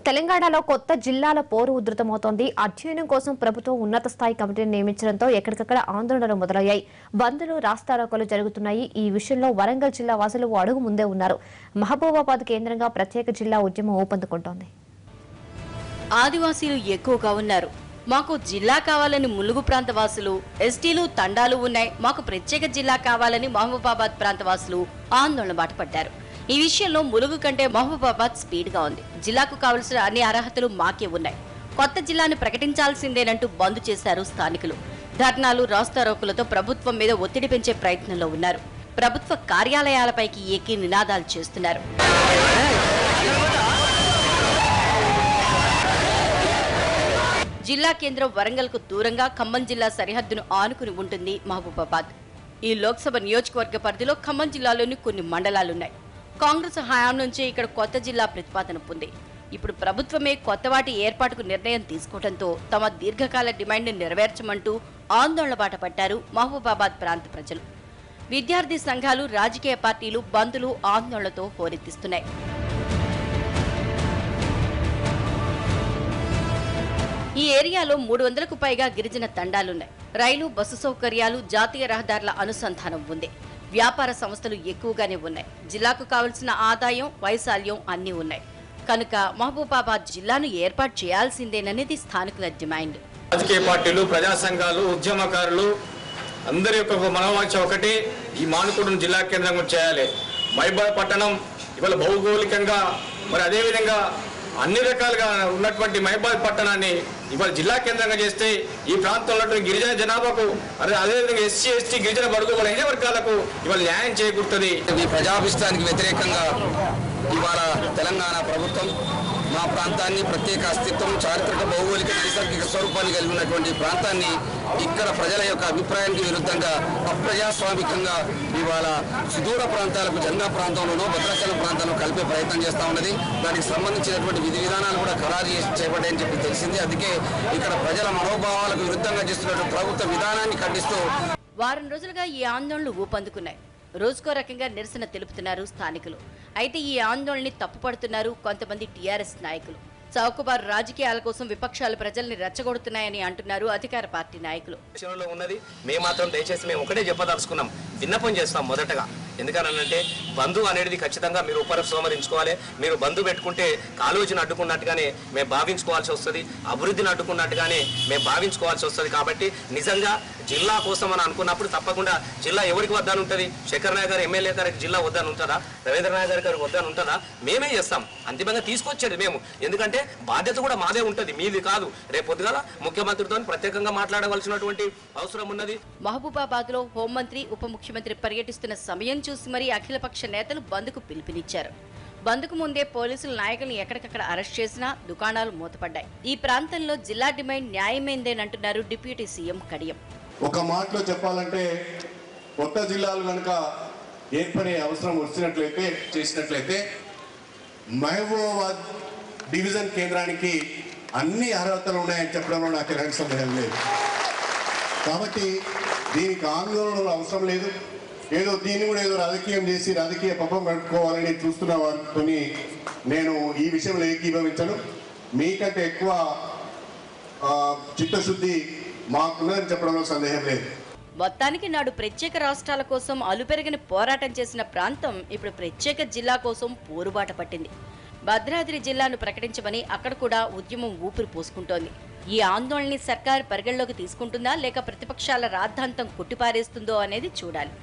తెలంగాణలో కొత్త జిల్లాల పోరు ఉధృతమవుతోంది. అధ్యయనం కోసం ప్రభుత్వం ఉన్నత స్థాయి కమిటీని నియమించడంతో ఎక్కడికక్కడ ఆందోళనలు మొదలయ్యాయి. బంద్లు, రాస్తారోకోలు జరుగుతున్నాయి. ఈ విషయంలో వరంగల్ జిల్లా వాసులు అడుగు ముందే ఉన్నారు. మహబూబాబాద్ కేంద్రంగా ప్రత్యేక జిల్లా ఉద్యమం ఊపందుకుంటోంది. ఆదివాసీలు ఎక్కువగా ఉన్నారు. మాకు జిల్లా కావాలని ములుగు ప్రాంత వాసులు, ఎస్టీలు, తండాలు ఉన్నాయి. మాకు ప్రత్యేక జిల్లా కావాలని మహబూబాబాద్ ప్రాంత వాసులు ఆందోళన బాటపడ్డారు. ఈ విషయంలో ములుగు కంటే మహబూబాబాద్ స్పీడ్గా ఉంది. జిల్లాకు కావలసిన అన్ని అర్హతలు మాకే ఉన్నాయి. కొత్త జిల్లాను ప్రకటించాల్సిందేనంటూ బంద్ చేశారు స్థానికులు. ధర్నాలు, రాస్తారోకులతో ప్రభుత్వం మీద ఒత్తిడి పెంచే ప్రయత్నంలో ఉన్నారు. ప్రభుత్వ కార్యాలయాలపైకి ఎక్కి నినాదాలు చేస్తున్నారు. జిల్లా కేంద్రం వరంగల్కు దూరంగా ఖమ్మం జిల్లా సరిహద్దును ఆనుకుని ఉంటుంది మహబూబాబాద్. ఈ లోక్సభ నియోజకవర్గ పరిధిలో ఖమ్మం జిల్లాలోని కొన్ని మండలాలున్నాయి. కాంగ్రెస్ హయాం నుంచి ఇక్కడ కొత్త జిల్లా ప్రతిపాదన ఉంది. ఇప్పుడు ప్రభుత్వమే కొత్త వాటి ఏర్పాటుకు నిర్ణయం తీసుకోవడంతో తమ దీర్ఘకాల డిమాండ్ని నెరవేర్చమంటూ ఆందోళన బాట పట్టారు మహబూబాబాద్ ప్రాంత ప్రజలు. విద్యార్థి సంఘాలు, రాజకీయ పార్టీలు బంద్లు, ఆందోళనతో హోరెత్తిస్తున్నాయి. ఈ ఏరియాలో 300కు పైగా గిరిజన తండాలున్నాయి. రైలు, బస్సు సౌకర్యాలు, జాతీయ రహదారుల అనుసంధానం ఉంది. వ్యాపార సంస్థలు ఎక్కువగానే ఉన్నాయి. జిల్లాకు కావలసిన ఆదాయం, వైశాల్యం అన్నీ ఉన్నాయి. కనుక మహబూబాబాద్ జిల్లాను ఏర్పాటు చేయాల్సిందేననేది స్థానికుల డిమాండ్. రాజకీయ పార్టీలు, ప్రజా సంఘాలు, ఉద్యమకారులు అందరి యొక్క మనోవాంఛ ఒకటి, ఈ మానుకోటను జిల్లా కేంద్రంగా చేయాలి. మహబూబాబాద్ పట్టణం ఇవాళ భౌగోళికంగా మరి అదేవిధంగా అన్ని రకాలుగా ఉన్నటువంటి మహబూబాబాద్ పట్టణాన్ని ఇవాళ జిల్లా కేంద్రంగా చేస్తే ఈ ప్రాంతంలో గిరిజన జనాభాకు అదేవిధంగా ఎస్సీ, ఎస్టీ, గిరిజన బడుగు బలహీన వర్గాలకు ఇవాళ న్యాయం చేకూరుతుంది. ఈ ప్రజాభిష్టానికి వ్యతిరేకంగా ఇవాళ తెలంగాణ ప్రభుత్వం మా ప్రాంతాన్ని ప్రత్యేక అస్తిత్వం, చారిత్రక, భౌగోళిక, నైసర్గిక స్వరూపాన్ని కలిగి ఉన్నటువంటి ప్రాంతాన్ని ఇక్కడ ప్రజల యొక్క అభిప్రాయానికి విరుద్ధంగా అప్రజాస్వామికంగా ఇవాళ సుదూర ప్రాంతాలకు జంగా ప్రాంతంలోనో భద్రాచలం ప్రాంతంలో కలిపే ప్రయత్నం చేస్తూ ఉన్నది. దానికి సంబంధించినటువంటి విధి విధానాలు కూడా ఖరారు చేపట్టాయని చెప్పి తెలిసింది. అందుకే ఇక్కడ ప్రజల మనోభావాలకు విరుద్ధంగా చేస్తున్నటువంటి ప్రభుత్వ విధానాన్ని ఖండిస్తూ వారం రోజులుగా ఈ ఆందోళనలు ఊపందుకున్నాయి. రోజుకో రకంగా నిరసన తెలుపుతున్నారు స్థానికులు. అయితే ఈ ఆందోళనని తప్పుపడుతున్నారు కొంతమంది టీఆర్ఎస్ నాయకులు. చౌకబారు రాజకీయాల కోసం విపక్షాలు ప్రజల్ని రెచ్చగొడుతున్నాయని అంటున్నారు అధికార పార్టీ నాయకులు. మేము మాత్రం దయచేసి మేము ఒకటే చెప్పదలుచుకున్నాం, విన్నపం చేస్తాం. మొదటగా ఎందుకనంటే బంధు అనేది ఖచ్చితంగా మీరు ఉపసంహరించుకోవాలి. మీరు బంధు పెట్టుకుంటే కాలువచిని అడ్డుకున్నట్టుగానే మేము భావించుకోవాల్సి వస్తుంది, అభివృద్ధిని అడ్డుకున్నట్టుగానే మేము భావించుకోవాల్సి వస్తుంది. కాబట్టి నిజంగా జిల్లా కోసం అని అనుకున్నప్పుడు తప్పకుండా జిల్లా ఎవరికి వద్దని ఉంటుంది? శేఖర్ నాయక్ గారు ఎమ్మెల్యే గారికి జిల్లా వద్దని ఉంటుందా? రవీంద్ర నాయక్ గారికి వద్దని ఉంటుందా? మేమే చేస్తాం. అంతిమంగా తీసుకొచ్చేది మేము. ఎందుకంటే బాధ్యత కూడా మాదే ఉంటుంది, మీది కాదు. రేపు పొద్దుగాల ముఖ్యమంత్రితో ప్రత్యేకంగా మాట్లాడవలసినటువంటి అవసరం ఉన్నది. మహబూబాబాద్ లో హోంమంత్రి, ఉప ముఖ్యమంత్రి పర్యటిస్తున్న సమయం చూసి మరీ అఖిలపక్ష నేతలు బంద్కు పిలుపునిచ్చారు. బంద్కు ముందే పోలీసులు నాయకులను ఎక్కడికక్కడ అరెస్ట్ చేసినా దుకాణాలు మూతపడ్డాయి. ఈ ప్రాంతంలో జిల్లా డిమాండ్ న్యాయమైందేనంటున్నారు డిప్యూటీ సీఎం కడియం. ఒక మాటలో చెప్పాలంటే కొత్త జిల్లాలు కనుక ఏర్పడే అవసరం చేసినట్లయితే మహబూబాబాద్ డివిజన్ కేంద్రానికి అన్ని అర్హతలు ఉన్నాయని చెప్పడంలో నాకు ఎలాంటి సందేహం లేదు. కాబట్టి దీనికి ఆందోళనలు అవసరం లేదు. ఏదో దీన్ని కూడా ఏదో రాజకీయం చేసి రాజకీయ పబ్బం గడుపుకోవాలని చూస్తున్న వారితో నేను ఈ విషయంలో ఏకీభవించను. మీకంటే ఎక్కువ చిత్తశుద్ధి మాకున్నదని చెప్పడంలో సందేహం లేదు. మొత్తానికి నాడు ప్రత్యేక రాష్ట్రాల కోసం అలుపెరగని పోరాటం చేసిన ప్రాంతం ఇప్పుడు ప్రత్యేక జిల్లా కోసం పోరుబాట పట్టింది. భద్రాద్రి జిల్లాను ప్రకటించమని అక్కడ కూడా ఉద్యమం ఊపిరి పోసుకుంటోంది. ఈ ఆందోళనని సర్కార్ పరిగణలోకి తీసుకుంటుందా లేక ప్రతిపక్షాల రాద్ధాంతం కొట్టిపారేస్తుందో అనేది చూడాలి.